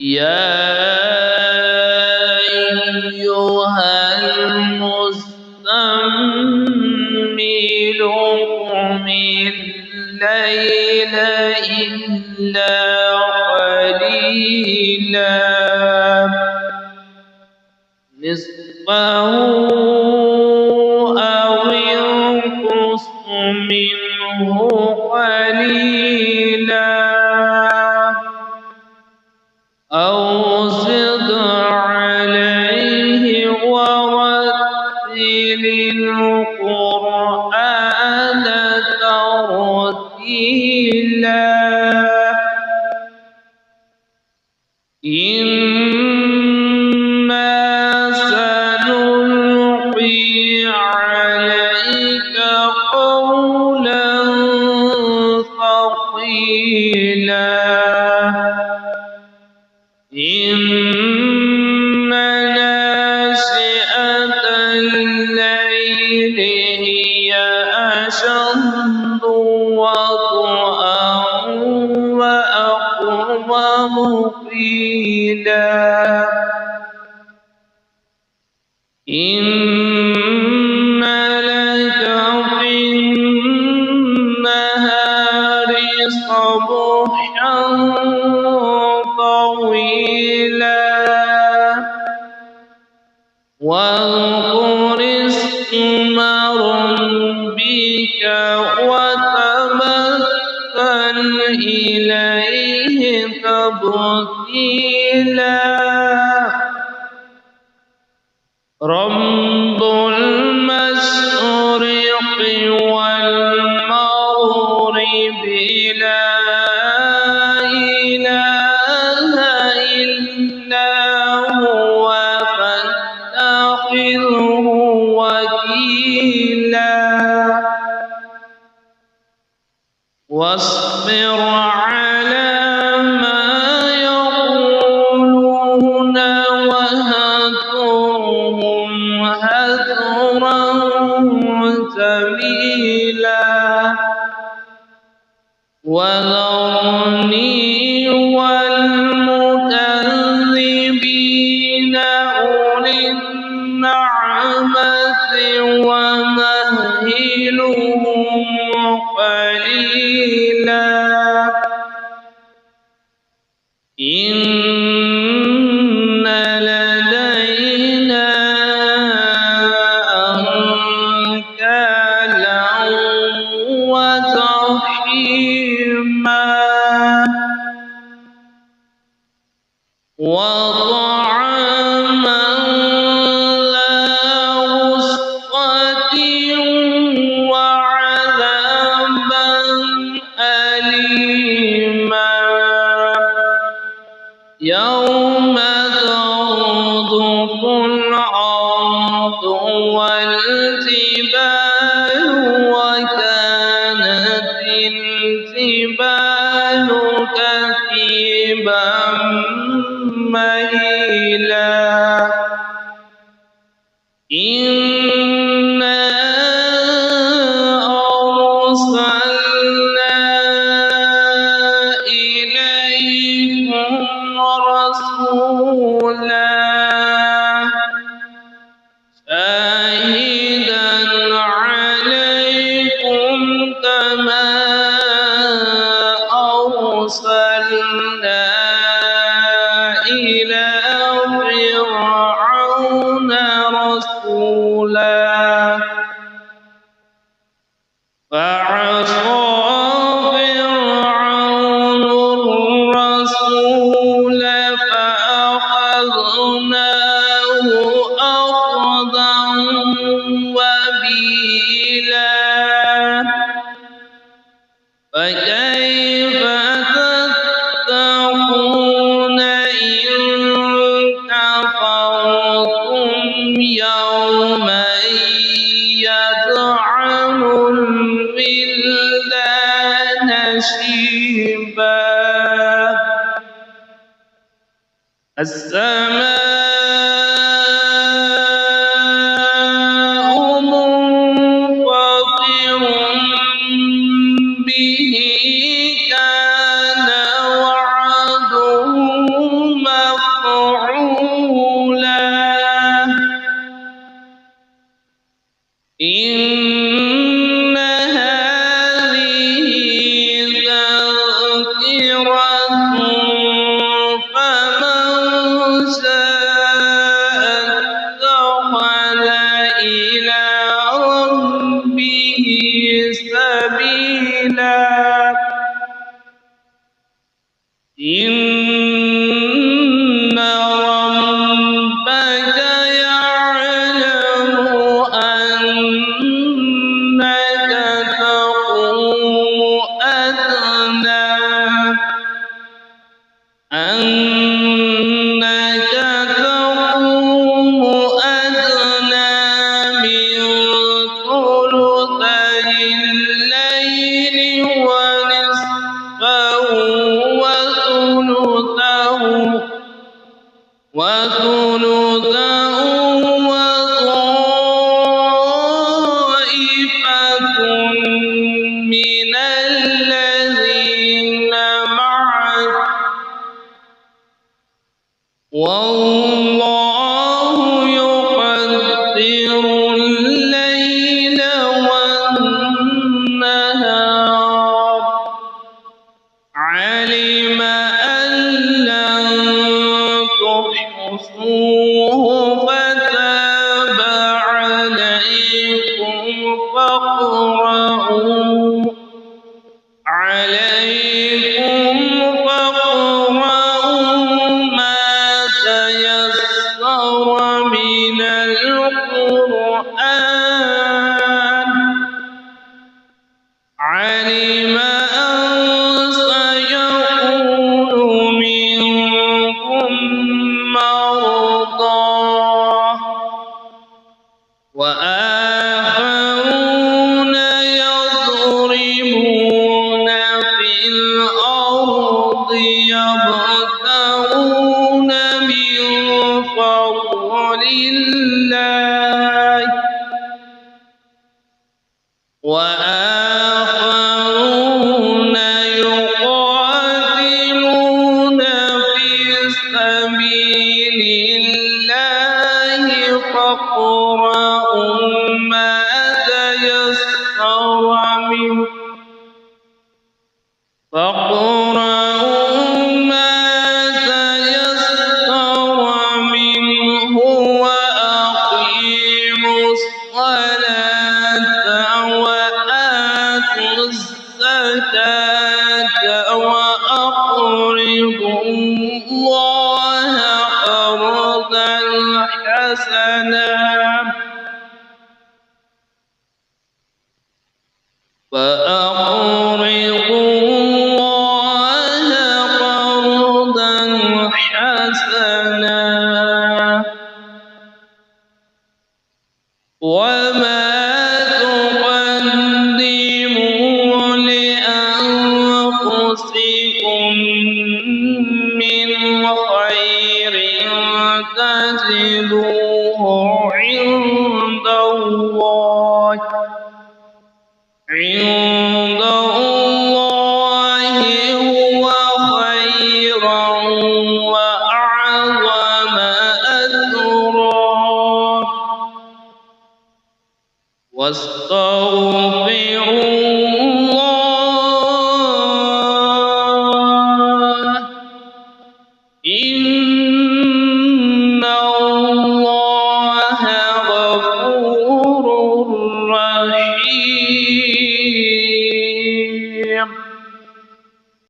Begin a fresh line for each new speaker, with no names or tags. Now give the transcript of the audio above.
يا أيها المزمل قم الليل إلا قليلا نصفه أو انقص منه قليلا أو زد عليه ورتل القرآن ترتيلا إنا سنلقي عليك قولا ثقيلا إن ناشئة الليل هي أشد وطئا وأقوم قيلا إن لك في النهار صبحا طويلا واذكر اسم ربك وتبتل إليه تبتيلا رب المشرق والمغرب لا إله إلا هو فاتخذه وكيلا واصبر على ما يقولون وهجرهم هجرا جميلا وذرني والمكذبين أولي النعمة ومهلهم قليلا إن لدينا أنكالا وجحيما وطعاما ذا غصة وعذابا أليما يوم ترجف الأرض والجبال وكانت الجبال كثيبا مهيلا إنا أرسلنا إليكم رسولا شاهدا عليكم كما أرسلنا إلى فرعون رسولا فعصى فرعون الرسول فأخذناه أخذا وبيلا فكيف تتقون إن كفرتم يوما يجعل الولدان شيبا السماء منفطر به كان وعده وثلثه وطائفة من الذين معك والله يقدر الليل والنهار علم أن لن تحصوه فتاب عليكم فاقرؤوا ما تيسر من القرآن علم أن سيكون منكم مرضى وآخرون يضربون في الأرض يبتغون من فضل الله وآخرون يقاتلون في سبيل الله فاقرؤوا ما تيسر منه وأقيموا الصلاة وآتوا الزكاة وأقرضوا الله قرضا حسنا وما تقدموا لأنفسكم من خير تجدوه عند الله هو خيرا وأعظم أجرا واستغفروا الله إن الله غفور رحيم